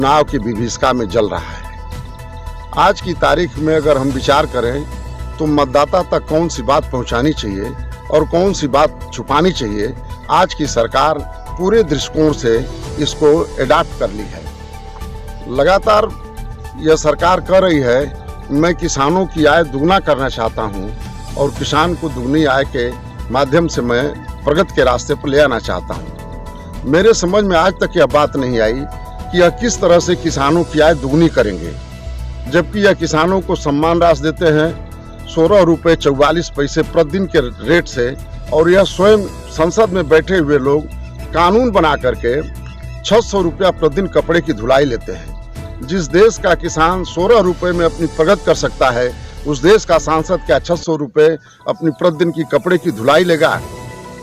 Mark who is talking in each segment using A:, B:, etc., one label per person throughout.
A: चुनाव की विभीषिका में जल रहा है। आज की तारीख में अगर हम विचार करें तो मतदाता तक कौन सी बात पहुंचानी चाहिए और कौन सी बात छुपानी चाहिए, आज की सरकार पूरे दृष्टिकोण से इसको एडाप्ट कर ली है। लगातार यह सरकार कर रही है, मैं किसानों की आय दुगना करना चाहता हूं और किसान को दुगनी आय के माध्यम से मैं प्रगति के रास्ते पर ले आना चाहता हूं। मेरे समझ में आज तक यह बात नहीं आई कि यह किस तरह से किसानों की आय दुगनी करेंगे, जबकि यह किसानों को सम्मान राशि देते हैं 16 रुपये 44 पैसे प्रतिदिन के रेट से, और यह स्वयं संसद में बैठे हुए लोग कानून बना करके 600 रुपया प्रतिदिन कपड़े की धुलाई लेते हैं। जिस देश का किसान 16 रुपये में अपनी प्रगति कर सकता है, उस देश का सांसद क्या 600 रुपये अपनी प्रतिदिन की कपड़े की धुलाई लेगा?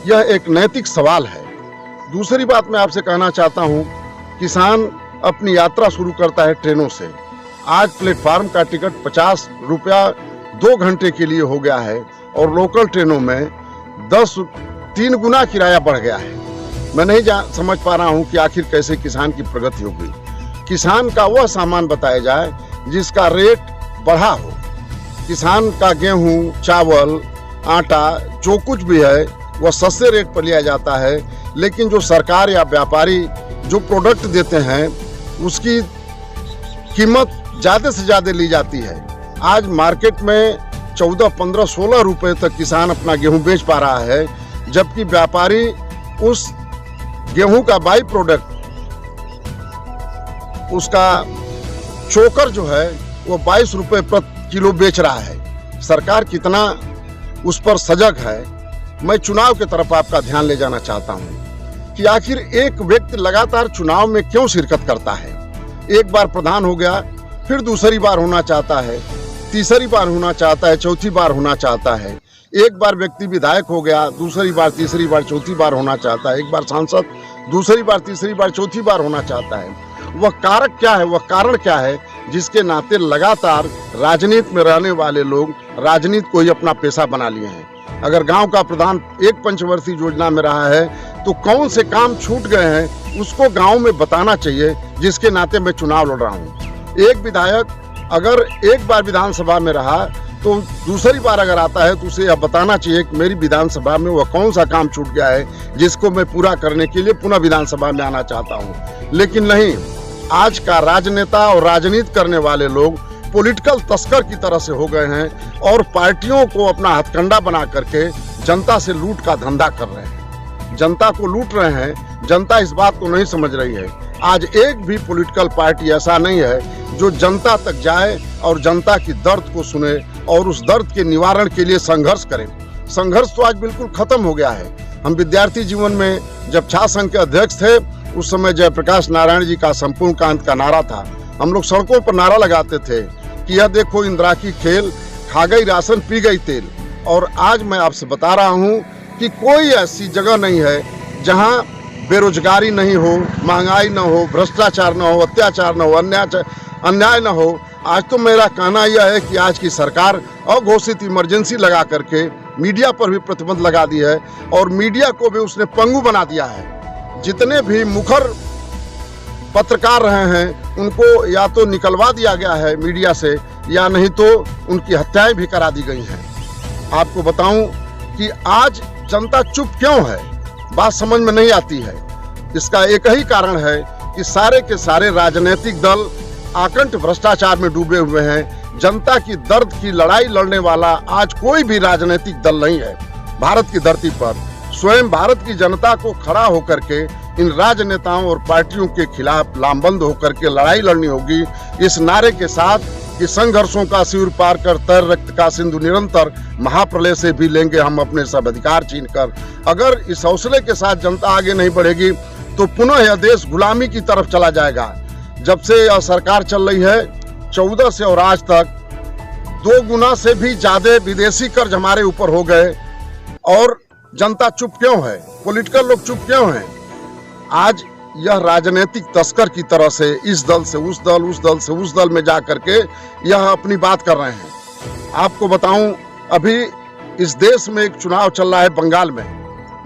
A: यह एक नैतिक सवाल है। दूसरी बात मैं आपसे कहना चाहता हूं, किसान अपनी यात्रा शुरू करता है ट्रेनों से। आज प्लेटफार्म का टिकट 50 रुपया 2 घंटे के लिए हो गया है और लोकल ट्रेनों में 3 गुना किराया बढ़ गया है। मैं नहीं समझ पा रहा हूं कि आखिर कैसे किसान की प्रगति होगी। किसान का वह सामान बताया जाए जिसका रेट बढ़ा हो। किसान का गेहूं, चावल, आटा जो कुछ भी है वह सस्ते रेट पर लिया जाता है, लेकिन जो सरकार या व्यापारी जो प्रोडक्ट देते हैं उसकी कीमत ज़्यादा से ज़्यादा ली जाती है। आज मार्केट में 14, 15, 16 रुपये तक किसान अपना गेहूं बेच पा रहा है, जबकि व्यापारी उस गेहूं का बाई प्रोडक्ट, उसका चोकर जो है वो 22 रुपये प्रति किलो बेच रहा है। सरकार कितना उस पर सजग है। मैं चुनाव की तरफ आपका ध्यान ले जाना चाहता हूं कि आखिर एक व्यक्ति लगातार चुनाव में क्यों शिरकत करता है। एक बार प्रधान हो गया, फिर दूसरी बार होना चाहता है, तीसरी बार होना चाहता है, चौथी बार होना चाहता है। एक बार व्यक्ति विधायक हो गया, दूसरी बार, तीसरी बार, चौथी बार होना चाहता है। एक बार सांसद, दूसरी बार, तीसरी बार, चौथी बार होना चाहता है। वह कारक क्या है, वह कारण क्या है जिसके नाते लगातार राजनीति में रहने वाले लोग राजनीति को ही अपना पेशा बना लिए हैं। अगर गांव का प्रधान एक पंचवर्षीय योजना में रहा है तो कौन से काम छूट गए हैं उसको गांव में बताना चाहिए, जिसके नाते मैं चुनाव लड़ रहा हूं। एक विधायक अगर एक बार विधानसभा में रहा तो दूसरी बार अगर आता है तो उसे यह बताना चाहिए कि मेरी विधानसभा में वह कौन सा काम छूट गया है जिसको मैं पूरा करने के लिए पुनः विधानसभा में आना चाहता हूं। लेकिन नहीं, आज का राजनेता और राजनीति करने वाले लोग पॉलिटिकल तस्कर की तरह से हो गए हैं और पार्टियों को अपना हथकंडा बना करके जनता से लूट का धंधा कर रहे हैं, जनता को लूट रहे हैं। जनता इस बात को नहीं समझ रही है। आज एक भी पॉलिटिकल पार्टी ऐसा नहीं है जो जनता तक जाए और जनता की दर्द को सुने और उस दर्द के निवारण के लिए संघर्ष करे। संघर्ष तो आज बिल्कुल खत्म हो गया है। हम विद्यार्थी जीवन में जब छात्र संघ के अध्यक्ष थे, उस समय जयप्रकाश नारायण जी का संपूर्ण क्रांति का नारा था। हम लोग सड़कों पर नारा लगाते थे कि यह देखो इंदिरा की खेल, खा गई राशन, पी गई तेल। और आज मैं आपसे बता रहा हूं कि कोई ऐसी जगह नहीं है जहां बेरोजगारी नहीं हो, महंगाई न हो, भ्रष्टाचार न हो, अत्याचार न हो, अन्याय न हो। आज तो मेरा कहना यह है कि आज की सरकार अघोषित इमरजेंसी लगा करके मीडिया पर भी प्रतिबंध लगा दी है और मीडिया को भी उसने पंगु बना दिया है। जितने भी मुखर पत्रकार रहे हैं उनको या तो निकलवा दिया गया है मीडिया से, या नहीं तो उनकी हत्याएं भी करा दी गई हैं। आपको बताऊं कि आज जनता चुप क्यों है, बात समझ में नहीं आती है। इसका एक ही कारण है कि सारे के सारे राजनीतिक दल आकंठ भ्रष्टाचार में डूबे हुए हैं। जनता की दर्द की लड़ाई लड़ने वाला आज कोई भी राजनीतिक दल नहीं है भारत की धरती पर। स्वयं भारत की जनता को खड़ा होकर के इन राजनेताओं और पार्टियों के खिलाफ लामबंद होकर के लड़ाई लड़नी होगी, इस नारे के साथ कि संघर्षों का शिविर पार कर तर रक्त का सिंधु निरंतर, महाप्रलय से भी लेंगे हम अपने सब अधिकार छीन कर। अगर इस हौसले के साथ जनता आगे नहीं बढ़ेगी तो पुनः यह देश गुलामी की तरफ चला जाएगा। जब से यह सरकार चल रही है 14 से और आज तक 2 गुना से भी ज्यादा विदेशी कर्ज हमारे ऊपर हो गए और जनता चुप क्यों है, पॉलिटिकल लोग चुप क्यों हैं? आज यह राजनीतिक तस्कर की तरह से इस दल से उस दल, उस दल से उस दल में जा करके यह अपनी बात कर रहे हैं। आपको बताऊं, अभी इस देश में एक चुनाव चल रहा है बंगाल में।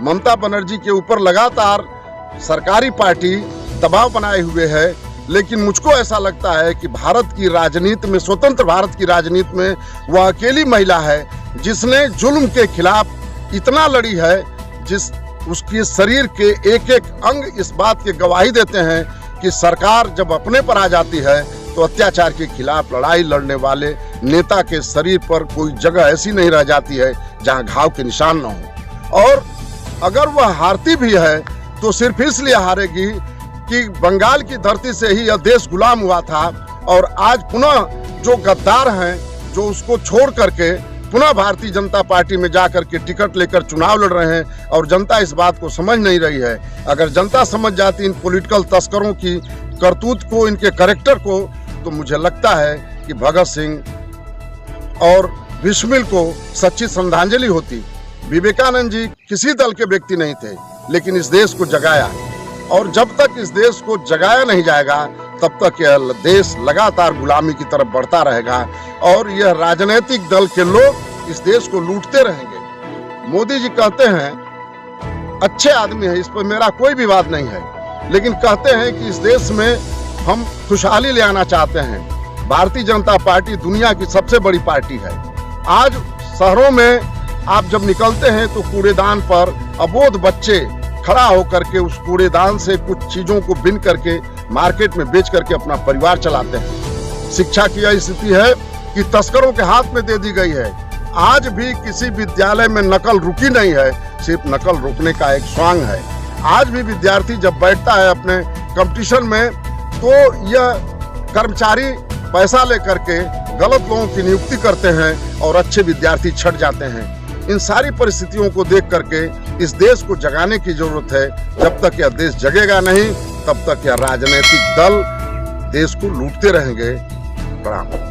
A: ममता बनर्जी के ऊपर लगातार सरकारी पार्टी दबाव बनाए हुए है लेकिन मुझको ऐसा लगता है कि भारत की राजनीति में, स्वतंत्र भारत की राजनीति में वह अकेली महिला है जिसने जुल्म के खिलाफ इतना लड़ी है, जिस उसके शरीर के एक एक अंग इस बात की गवाही देते हैं कि सरकार जब अपने पर आ जाती है तो अत्याचार के खिलाफ लड़ाई लड़ने वाले नेता के शरीर पर कोई जगह ऐसी नहीं रह जाती है जहां घाव के निशान न हो। और अगर वह हारती भी है तो सिर्फ इसलिए हारेगी कि बंगाल की धरती से ही यह देश गुलाम हुआ था और आज पुनः जो गद्दार हैं, जो उसको छोड़ करके पुनः भारतीय जनता पार्टी में जाकर के टिकट लेकर चुनाव लड़ रहे हैं और जनता इस बात को समझ नहीं रही है। अगर जनता समझ जाती इन पॉलिटिकल तस्करों की करतूत को, इनके कैरेक्टर को, तो मुझे लगता है कि भगत सिंह और बिस्मिल को सच्ची श्रद्धांजलि होती। विवेकानंद जी किसी दल के व्यक्ति नहीं थे, लेकिन इस देश को जगाया, और जब तक इस देश को जगाया नहीं जाएगा तब तक यह देश लगातार गुलामी की तरफ बढ़ता रहेगा और यह राजनीतिक दल के लोग इस देश को लूटते रहेंगे। मोदी जी कहते हैं अच्छे आदमी है, इस पर मेरा कोई विवाद नहीं है, लेकिन कहते हैं कि इस देश में हम खुशहाली ले आना चाहते हैं। भारतीय जनता पार्टी दुनिया की सबसे बड़ी पार्टी है। आज शहरों में आप जब निकलते हैं तो कूड़ेदान पर अबोध बच्चे खड़ा होकर के उस कूड़ेदान से कुछ चीजों को बिन करके मार्केट में बेच करके अपना परिवार चलाते हैं। शिक्षा की यह स्थिति है कि तस्करों के हाथ में दे दी गई है। आज भी किसी विद्यालय में नकल रुकी नहीं है, सिर्फ नकल रोकने का एक स्वांग है। आज भी विद्यार्थी जब बैठता है अपने कंपटीशन में तो यह कर्मचारी पैसा लेकर के गलत लोगों की नियुक्ति करते हैं और अच्छे विद्यार्थी छट जाते हैं। इन सारी परिस्थितियों को देख करके इस देश को जगाने की जरूरत है। जब तक यह देश जगेगा नहीं तब तक यह राजनीतिक दल देश को लूटते रहेंगे। प्रणाम।